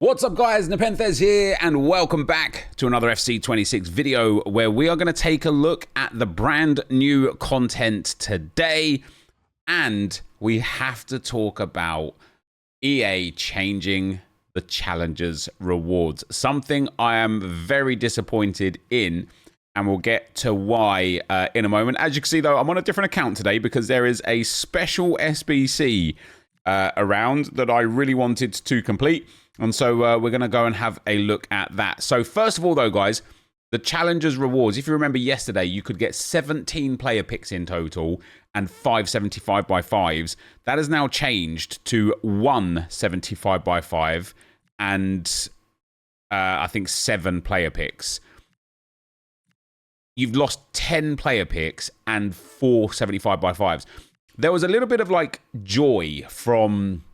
What's up guys, NepentheZ here and welcome back to another FC26 video where we are going to take a look at the brand new content today, and we have to talk about EA changing the challengers rewards, something I am very disappointed in, and we'll get to why in a moment. As you can see though, I'm on a different account today because there is a special SBC around that I really wanted to complete. And so we're going to go and have a look at that. So first of all, though, guys, the challengers rewards. If you remember yesterday, you could get 17 player picks in total and 5 75x5s. That has now changed to 1 75x5 and I think 7 player picks. You've lost 10 player picks and 4 75x5s. There was a little bit of like joy from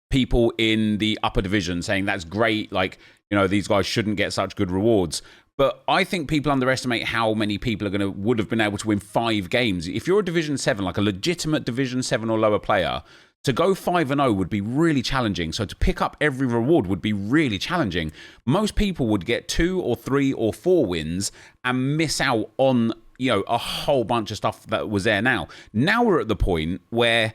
people in the upper division saying that's great, like, you know, these guys shouldn't get such good rewards. But I think people underestimate how many people would have been able to win 5 games. If you're a Division 7, like a legitimate Division 7 or lower player, to go 5-0 would be really challenging. So to pick up every reward would be really challenging. Most people would get 2 or 3 or 4 wins and miss out on, you know, a whole bunch of stuff that was there now. Now we're at the point where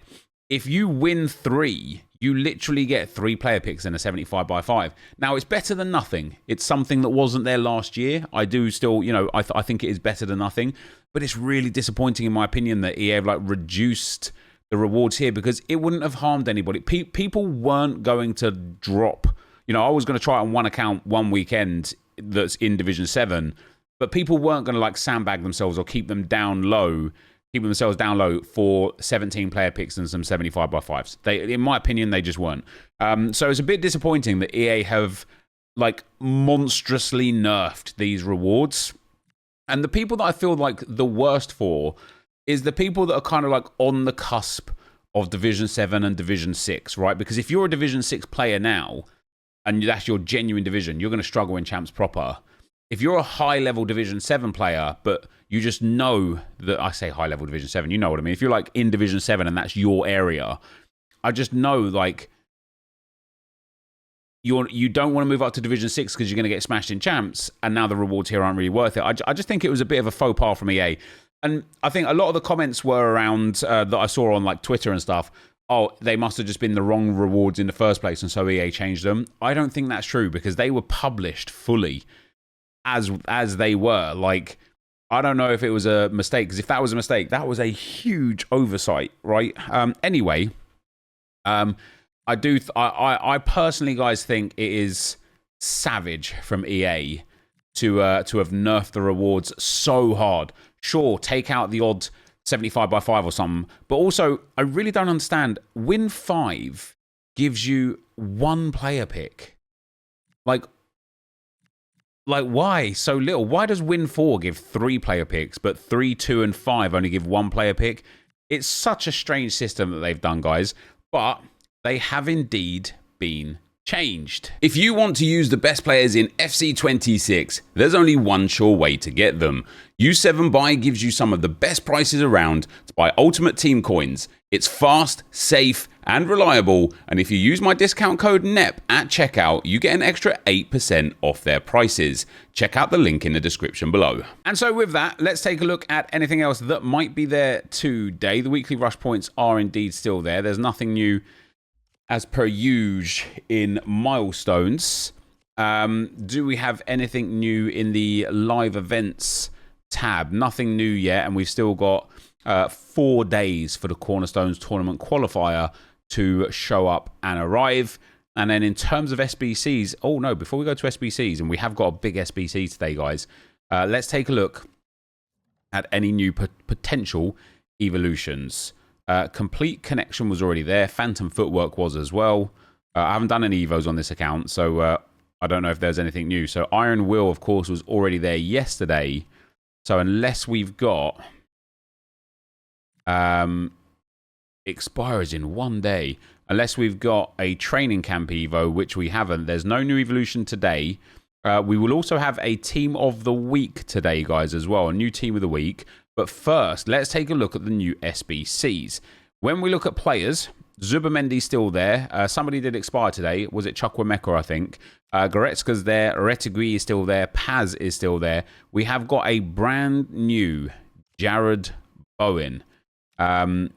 if you win 3, you literally get 3 player picks and a 75x5. Now, it's better than nothing. It's something that wasn't there last year. I do still, you know, I think it is better than nothing. But it's really disappointing, in my opinion, that EA have like reduced the rewards here because it wouldn't have harmed anybody. People weren't going to drop. You know, I was going to try it on one account one weekend that's in Division 7, but people weren't going to like sandbag themselves or keep themselves down low for 17 player picks and some 75x5s. In my opinion, they just weren't. So it's a bit disappointing that EA have like monstrously nerfed these rewards. And the people that I feel like the worst for is the people that are kind of like on the cusp of Division 7 and Division 6, right? Because if you're a Division 6 player now, and that's your genuine division, you're going to struggle in Champs proper. If you're a high-level Division 7 player, but you just know that, I say high-level Division 7, you know what I mean. If you're like in Division 7 and that's your area, I just know like you don't want to move up to Division 6 because you're going to get smashed in Champs, and now the rewards here aren't really worth it. I just think it was a bit of a faux pas from EA. And I think a lot of the comments were around that I saw on like Twitter and stuff, oh, they must have just been the wrong rewards in the first place and so EA changed them. I don't think that's true because they were published fully as they were. Like, I don't know if it was a mistake, because if that was a mistake, that was a huge oversight, right? Anyway, I personally, guys, think it is savage from EA to have nerfed the rewards so hard. Sure, take out the odd 75x5 or something, but also I really don't understand. Win 5 gives you 1 player pick. Like why so little? Why does Win 4 give 3 player picks, but 3, 2, and 5 only give 1 player pick? It's such a strange system that they've done, guys, but they have indeed been changed. If you want to use the best players in FC26, there's only one sure way to get them. U7Buy gives you some of the best prices around to buy Ultimate Team coins. It's fast, safe, and reliable, and if you use my discount code NEP at checkout, you get an extra 8% off their prices. Check out the link in the description below. And so with that, let's take a look at anything else that might be there today. The weekly rush points are indeed still there. There's nothing new as per usual in milestones. Do we have anything new in the live events tab? Nothing new yet, and we've still got 4 days for the Cornerstones tournament qualifier to show up and arrive. And then in terms of SBCs, oh no, before we go to SBCs, and we have got a big SBC today, guys, let's take a look at any new potential evolutions. Complete Connection was already there. Phantom Footwork was as well. I haven't done any Evos on this account, so I don't know if there's anything new. So Iron Will, of course, was already there yesterday. So unless we've got expires in 1 day, unless we've got a training camp Evo, which we haven't, there's no new evolution today. We will also have a team of the week today, guys, as well. A new team of the week. But first, let's take a look at the new SBCs. When we look at players, Zubamendi's still there. Somebody did expire today. Was it Chukwuemeka, I think? Goretzka's there. Retegui is still there. Paz is still there. We have got a brand new Jarrod Bowen. A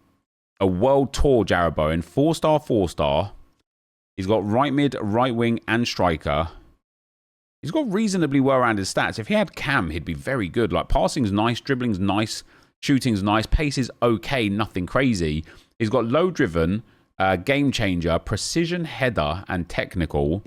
world tour Jarrod Bowen. 4-star, 4-star. He's got right mid, right wing, and striker. He's got reasonably well-rounded stats. If he had cam, he'd be very good. Like, passing's nice, dribbling's nice, shooting's nice, pace is okay, nothing crazy. He's got low driven, game changer, precision header, and technical.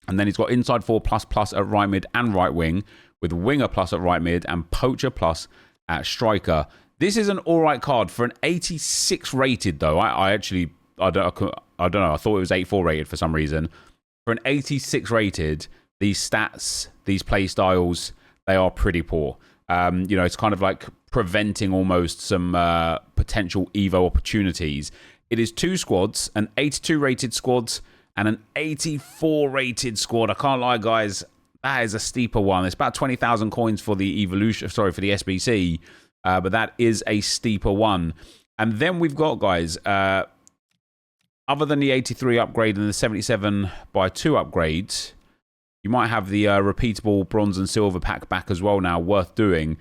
And then he's got inside 4++ at right mid and right wing, with winger plus at right mid and poacher plus at striker. This is an all-right card for an 86 rated, though. I don't know. I thought it was 84 rated for some reason. For an 86 rated, these stats, these play styles, they are pretty poor. It's kind of like preventing almost some potential Evo opportunities. It is 2 squads, an 82 rated squad and an 84 rated squad. I can't lie, guys. That is a steeper one. It's about 20,000 coins for the evolution. Sorry, for the SBC, but that is a steeper one. And then we've got, guys, other than the 83 upgrade and the 77 by 2 upgrades, you might have the repeatable bronze and silver pack back as well now, worth doing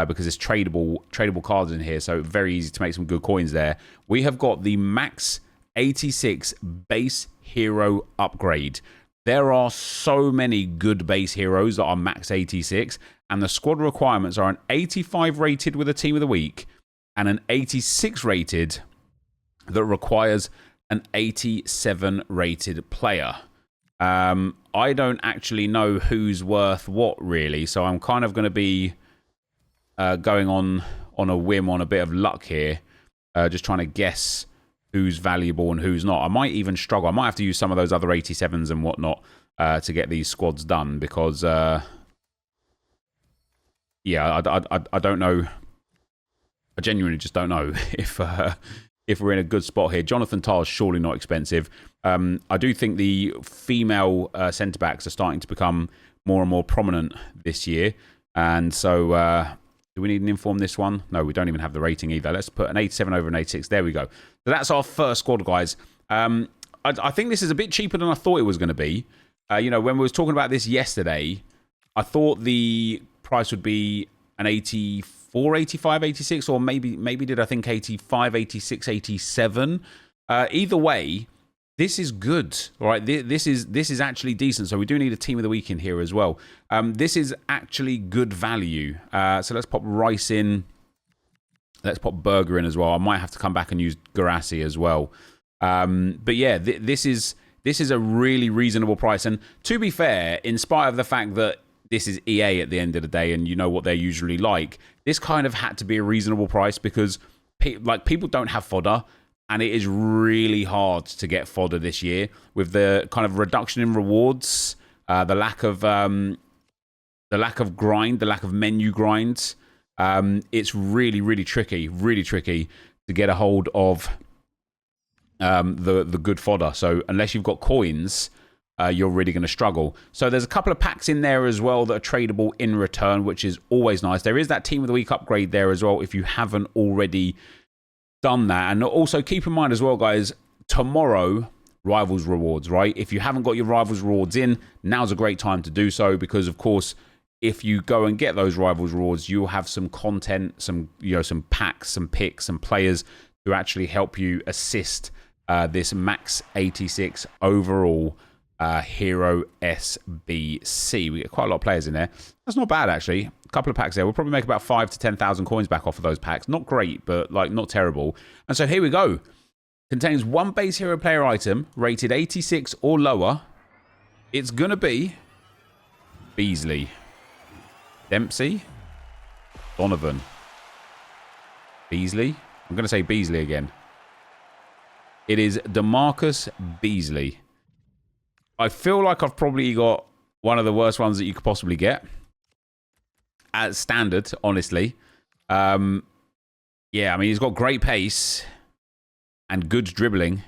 because it's tradable cards in here, so very easy to make some good coins there. We have got the max 86 base hero upgrade. There are so many good base heroes that are max 86, and the squad requirements are an 85 rated with a team of the week and an 86 rated that requires an 87 rated player. I don't actually know who's worth what, really, so I'm kind of going to be going on a whim, on a bit of luck here, just trying to guess who's valuable and who's not. I might even struggle. I might have to use some of those other 87s and whatnot to get these squads done, because yeah, I don't know. I genuinely just don't know if we're in a good spot here. Jonathan Tah is surely not expensive. I do think the female centre-backs are starting to become more and more prominent this year. And so, do we need an inform this one? No, we don't even have the rating either. Let's put an 87 over an 86. There we go. So that's our first squad, guys. I think this is a bit cheaper than I thought it was going to be. When we was talking about this yesterday, I thought the price would be an 84, 85, 86, or maybe did I think 85, 86, 87. Either way, this is good, all right? This is actually decent. So we do need a team of the week in here as well. This is actually good value. So let's pop Rice in. Let's pop Burger in as well. I might have to come back and use Garassi as well. But yeah, this is a really reasonable price. And to be fair, in spite of the fact that this is EA at the end of the day, and you know what they're usually like, this kind of had to be a reasonable price because people don't have fodder. And it is really hard to get fodder this year with the kind of reduction in rewards, the lack of grind, the lack of menu grinds. It's really tricky to get a hold of the good fodder. So unless you've got coins, you're really going to struggle. So there's a couple of packs in there as well that are tradable in return, which is always nice. There is that Team of the Week upgrade there as well if you haven't already done that. And also keep in mind as well, guys, tomorrow, Rivals rewards, right? If you haven't got your Rivals rewards in, now's a great time to do so because, of course, if you go and get those Rivals rewards, you'll have some content, some packs, some picks, some players to actually help you assist this max 86 overall Hero SBC. We get quite a lot of players in there. That's not bad, actually. A couple of packs there. We'll probably make about 5,000 to 10,000 coins back off of those packs. Not great, but not terrible. And so here we go. Contains one base hero player item rated 86 or lower. It's going to be Beasley, Dempsey, Donovan, Beasley. I'm going to say Beasley again. It is DeMarcus Beasley. I feel like I've probably got one of the worst ones that you could possibly get. At standard, honestly. Yeah, I mean, he's got great pace and good dribbling.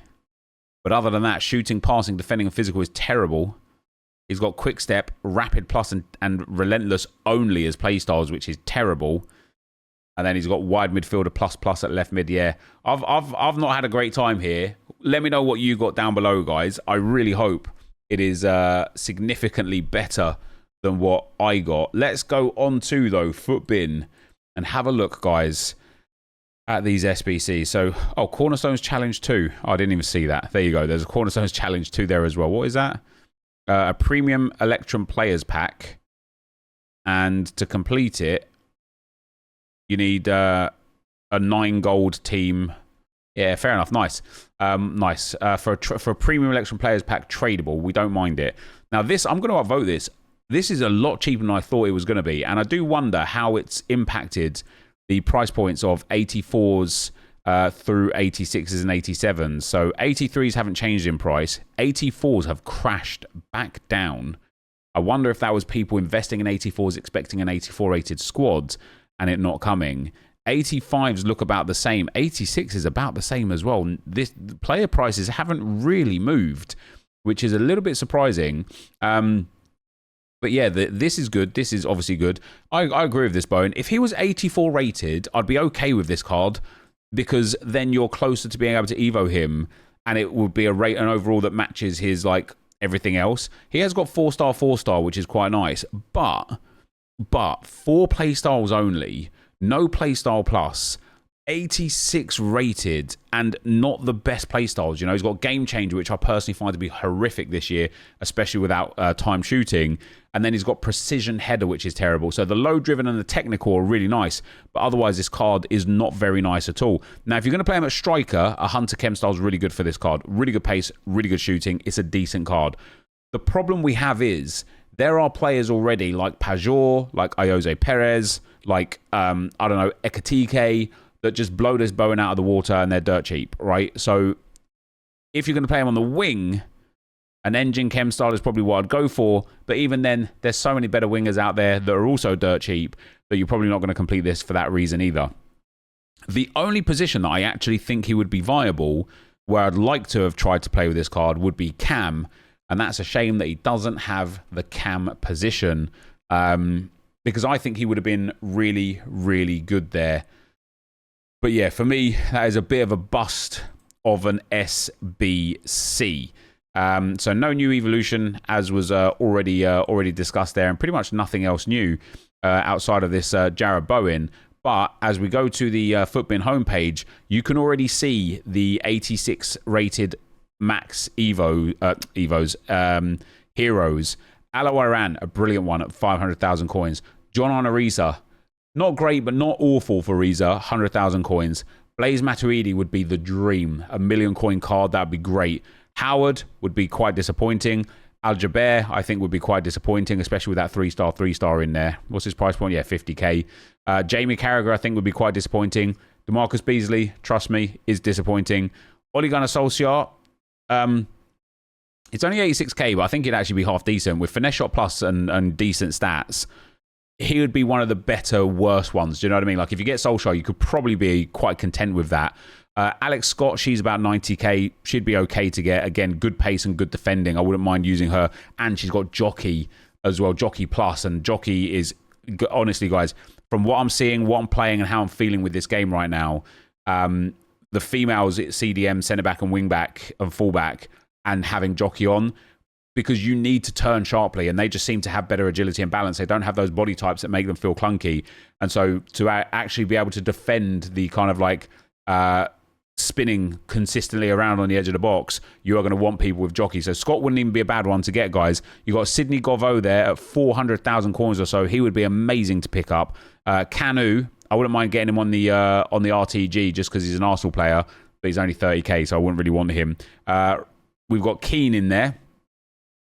But other than that, shooting, passing, defending, and physical is terrible. He's got quick step, rapid plus, and relentless only as playstyles, which is terrible. And then he's got wide midfielder plus at left mid. Yeah, I've not had a great time here. Let me know what you got down below, guys. I really hope it is significantly better than what I got. Let's go on to, though, Footbin and have a look, guys, at these SBCs. So, Cornerstones Challenge 2. Oh, I didn't even see that. There you go. There's a Cornerstones Challenge 2 there as well. What is that? A Premium Electrum Players Pack. And to complete it, you need a 9 gold team. Yeah, fair enough. Nice. Nice. For a Premium Electrum Players Pack, tradable. We don't mind it. Now, this, I'm going to upvote this. This is a lot cheaper than I thought it was going to be. And I do wonder how it's impacted the price points of 84s through 86s and 87s. So 83s haven't changed in price. 84s have crashed back down. I wonder if that was people investing in 84s expecting an 84 rated squad and it not coming. 85s look about the same. 86 is about the same as well. The player prices haven't really moved, which is a little bit surprising. But yeah, this is good. This is obviously good. I agree with this, Bowen. If he was 84 rated, I'd be okay with this card because then you're closer to being able to Evo him and it would be an overall that matches his, like, everything else. He has got 4-star, which is quite nice. But 4 playstyles only, no playstyle plus, 86 rated, and not the best playstyles. You know, he's got Game Changer, which I personally find to be horrific this year, especially without time shooting. And then he's got Precision Header, which is terrible. So the low driven and the technical are really nice, but otherwise this card is not very nice at all. Now, if you're going to play him at striker, a Hunter Chem style is really good for this card. Really good pace, really good shooting. It's a decent card. The problem we have is there are players already like Pajor, like Ayoze Perez, like, I don't know, Ekatike, that just blow this Bowen out of the water and they're dirt cheap, right? So if you're going to play him on the wing, an Engine Chem style is probably what I'd go for. But even then, there's so many better wingers out there that are also dirt cheap that you're probably not going to complete this for that reason either. The only position that I actually think he would be viable, where I'd like to have tried to play with this card, would be Cam. And that's a shame that he doesn't have the Cam position, because I think he would have been really, really good there. But yeah, for me, that is a bit of a bust of an SBC. So no new evolution, as was already discussed there, and pretty much nothing else new outside of this Jarrod Bowen. But as we go to the Footbin homepage, you can already see the 86 rated max Evos heroes. Alo Iran, a brilliant one at 500,000 coins. John Onorisa, not great, but not awful for Riza, 100,000 coins. Blaze Matuidi would be the dream. A 1 million coin card, that would be great. Howard would be quite disappointing. Al-Jaber, I think, would be quite disappointing, especially with that 3-star in there. What's his price point? Yeah, 50k. Jamie Carragher, I think, would be quite disappointing. DeMarcus Beasley, trust me, is disappointing. Ole Gunnar Solskjaer, it's only 86k, but I think it'd actually be half decent. With Finesse Shot Plus and decent stats, he would be one of the better, worse ones. Do you know what I mean? Like, if you get Solskjaer, you could probably be quite content with that. Alex Scott, she's about 90k. She'd be okay to get. Again, good pace and good defending. I wouldn't mind using her. And she's got Jockey as well, Jockey Plus. And Jockey is, honestly, guys, from what I'm seeing, what I'm playing, and how I'm feeling with this game right now, the females at CDM, centre-back and wing-back and full-back, and having Jockey on, because you need to turn sharply, and they just seem to have better agility and balance. They don't have those body types that make them feel clunky. And so to actually be able to defend the kind of like spinning consistently around on the edge of the box, you are going to want people with Jockey. So Scott wouldn't even be a bad one to get, guys. You got Sidney Govo there at 400,000 coins or so. He would be amazing to pick up. Canu, I wouldn't mind getting him on the RTG just because he's an Arsenal player, but he's only 30k, so I wouldn't really want him. We've got Keane in there.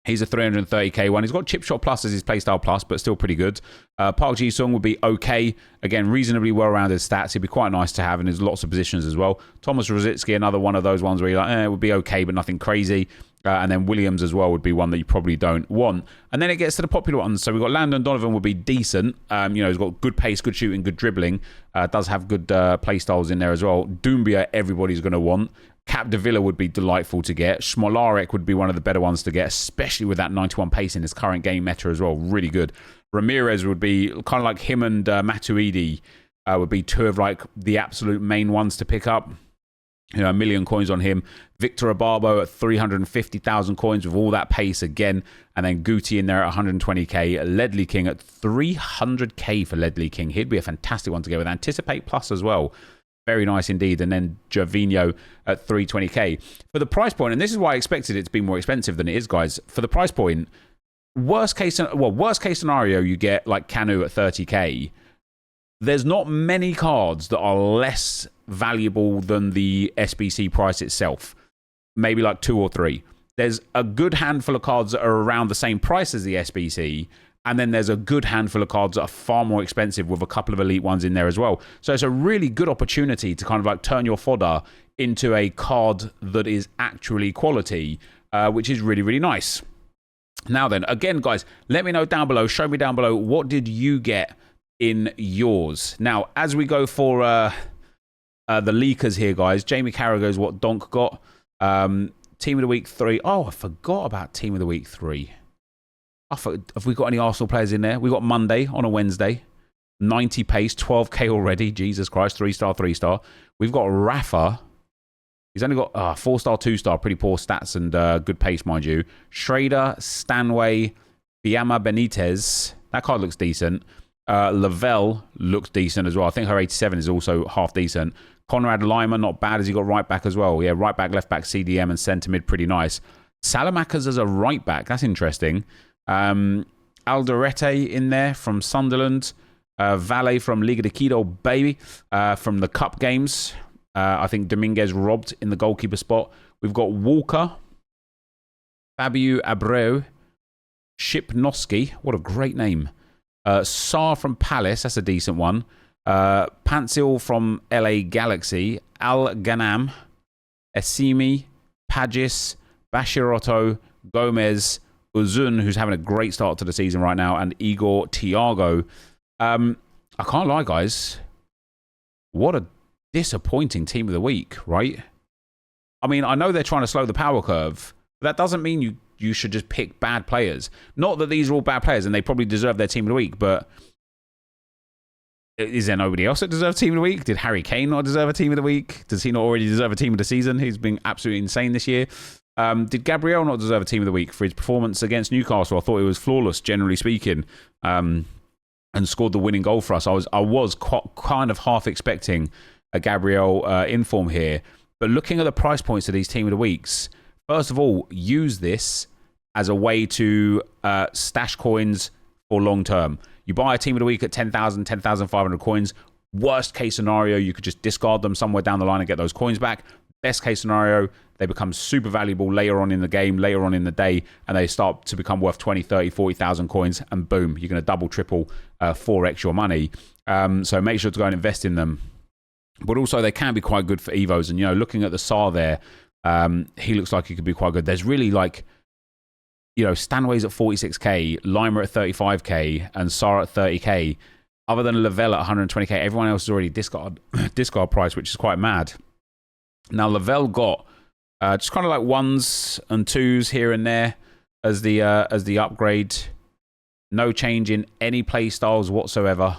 He's a 330k one. He's got Chip Shot Plus as his playstyle plus, but still pretty good. Park Ji-sung would be okay. Again, reasonably well-rounded stats. He'd be quite nice to have, and there's lots of positions as well. Thomas Rosicki, another one of those ones where you're like, it would be okay, but nothing crazy. And then Williams as well would be one that you probably don't want. And then it gets to the popular ones. So we've got Landon Donovan would be decent. He's got good pace, good shooting, good dribbling. Does have good playstyles in there as well. Doumbia, everybody's going to want. Cap de Villa would be delightful to get. Smolarek would be one of the better ones to get, especially with that 91 pace in his current game meta as well. Really good. Ramirez would be kind of like him and Matuidi. would be two of like the absolute main ones to pick up. You know, 1 million coins on him. Victor Ababo at 350,000 coins with all that pace again. And then Guti in there at 120k. Ledley King at 300k for Ledley King. He'd be a fantastic one to go with. Anticipate Plus as well. Very nice indeed. And then Gervinho at 320k. For the price point, and this is why I expected it to be more expensive than it is, guys. For the price point, worst case scenario, you get like Canu at 30k. There's not many cards that are less valuable than the SBC price itself. Maybe like 2 or 3. There's a good handful of cards that are around the same price as the SBC, and then there's a good handful of cards that are far more expensive with a couple of elite ones in there as well. So it's a really good opportunity to kind of like turn your fodder into a card that is actually quality, which is really, really nice. Now then, again, guys, let me know down below. Show me down below, what did you get in yours? Now, as we go for the leakers here, guys, Jamie Carragher's what Donk got. Team of the Week 3. Oh, I forgot about Team of the Week 3. Have we got any Arsenal players in there? We got Monday on a Wednesday. 90 pace, 12k already. Jesus Christ, 3-star, 3-star. We've got Rafa. He's only got 4-star, 2-star. Pretty poor stats and good pace, mind you. Schrader, Stanway, Biama Benitez. That card looks decent. Lavelle looks decent as well. I think her 87 is also half decent. Conrad Lima, not bad, as he got right back as well. Yeah, right back, left back, CDM, and centre mid, pretty nice. Salamakers as a right back, that's interesting. Alderete in there from Sunderland. Valle from Liga de Quito, baby, from the Cup games. I think Dominguez robbed in the goalkeeper spot. We've got Walker, Fabio Abreu, Shipnoski, what a great name. Saar from Palace, that's a decent one. Pansil from LA Galaxy, Al Ghanam, Essimi, Pagis, Bashirotto, Gomez, Uzun, who's having a great start to the season right now, and Igor Thiago. I can't lie, guys. What a disappointing team of the week, right? I mean, I know they're trying to slow the power curve, but that doesn't mean you should just pick bad players. Not that these are all bad players and they probably deserve their team of the week, but is there nobody else that deserves team of the week? Did Harry Kane not deserve a team of the week? Does he not already deserve a team of the season? He's been absolutely insane this year. Did Gabriel not deserve a team of the week for his performance against Newcastle? I thought it was flawless, generally speaking, and scored the winning goal for us. I was kind of half expecting a Gabriel inform here, but looking at the price points of these team of the weeks, first of all, use this as a way to stash coins for long term. You buy a team of the week at 10,000, 10,500 coins. Worst case scenario, you could just discard them somewhere down the line and get those coins back. Best case scenario, they become super valuable later on in the game, later on in the day, and they start to become worth 20, 30, 40,000 coins, and boom, you're going to double, triple, 4x your money. So make sure to go and invest in them. But also, they can be quite good for Evos. And, you know, looking at the Saar there, he looks like he could be quite good. There's really, like, you know, Stanway's at 46k, Lima at 35k, and Saar at 30k. Other than Lavelle at 120k, everyone else is already discard price, which is quite mad. Now, Lavelle got just kind of like 1s and 2s here and there as the upgrade. No change in any play styles whatsoever.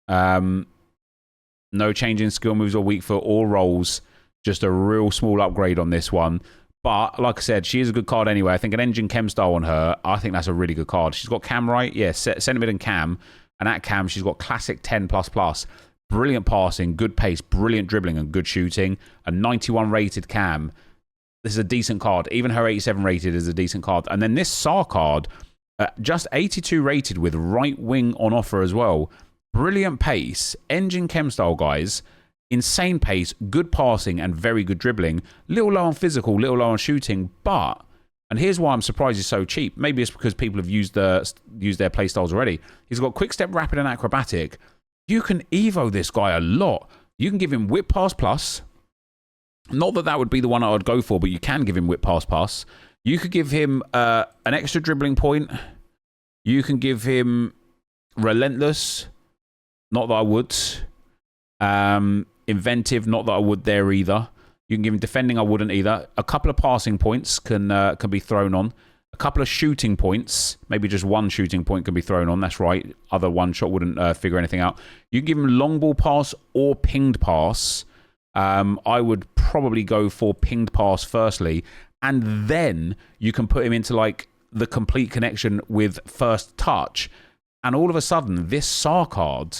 No change in skill moves or weak foot or rolls. Just a real small upgrade on this one. But, like I said, she is a good card anyway. I think an engine chem style on her, I think that's a really good card. She's got cam right. Yeah, centre mid and cam. And at cam, she's got classic 10++. Brilliant passing, good pace, brilliant dribbling, and good shooting. A 91 rated cam. This is a decent card. Even her 87 rated is a decent card. And then this Saar card, just 82 rated with right wing on offer as well. Brilliant pace, engine chem style, guys. Insane pace, good passing, and very good dribbling. Little low on physical, little low on shooting, but, and here's why I'm surprised he's so cheap. Maybe it's because people have used their play styles already. He's got quick step, rapid, and acrobatic. You can Evo this guy a lot. You can give him whip pass plus. Not that that would be the one I would go for, but you can give him whip pass plus. You could give him an extra dribbling point. You can give him relentless. Not that I would. Inventive, not that I would there either. You can give him defending, I wouldn't either. A couple of passing points can be thrown on. a couple of shooting points, maybe just one shooting point can be thrown on. That's right. Other one shot wouldn't figure anything out. You can give him long ball pass or pinged pass. I would probably go for pinged pass firstly, and then you can put him into like the complete connection with first touch. And all of a sudden, this SAR card,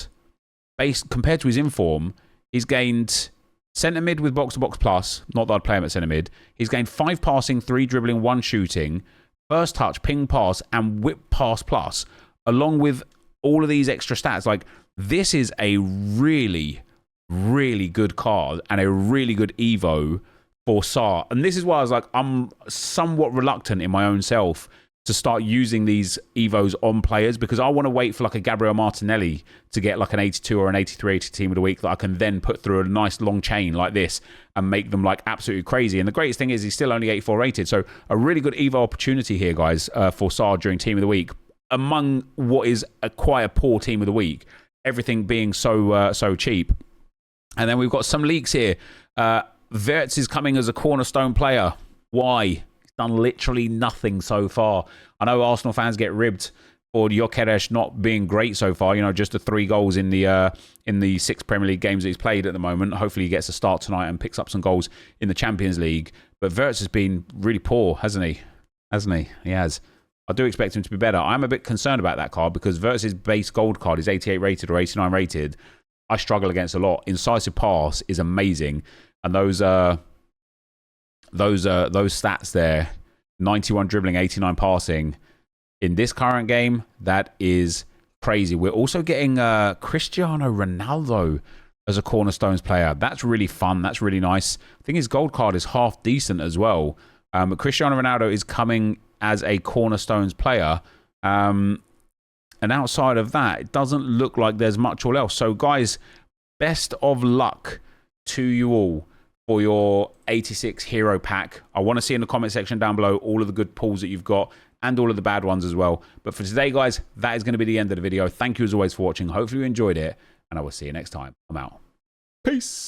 based compared to his inform, he's gained centre mid with box-to-box plus. Not that I'd play him at centre mid. He's gained 5 passing, 3 dribbling, 1 shooting, first touch, ping pass, and whip pass plus, along with all of these extra stats. Like, this is a really, really good card and a really good Evo for SAR. And this is why I was like, I'm somewhat reluctant in my own self to start using these Evos on players, because I want to wait for like a Gabriel Martinelli to get like an 82 or an 83 80 team of the week that I can then put through a nice long chain like this and make them like absolutely crazy. And the greatest thing is he's still only 84 rated. So a really good Evo opportunity here, guys, for SAR during team of the week, among what is quite a poor team of the week, everything being so cheap. And then we've got some leaks here. Wirtz is coming as a cornerstone player. Why? Done literally nothing so far. I know Arsenal fans get ribbed for Gyökeres not being great so far. You know, just the 3 goals in the 6 Premier League games that he's played at the moment. Hopefully he gets a start tonight and picks up some goals in the Champions League. But Wirtz has been really poor, hasn't he? He has. I do expect him to be better. I'm a bit concerned about that card because Wirtz's base gold card is 88 rated or 89 rated. I struggle against a lot. Incisive pass is amazing, and those stats there, 91 dribbling, 89 passing, in this current game, that is crazy. We're also getting Cristiano Ronaldo as a Cornerstones player. That's really fun. That's really nice. I think his gold card is half decent as well. But Cristiano Ronaldo is coming as a Cornerstones player. And outside of that, it doesn't look like there's much all else. So, guys, best of luck to you all for your 86 hero pack. I want to see in the comment section down below all of the good pulls that you've got and all of the bad ones as well. But for today, guys, that is going to be the end of the video. Thank you as always for watching. Hopefully you enjoyed it, and I will see you next time. I'm out. Peace.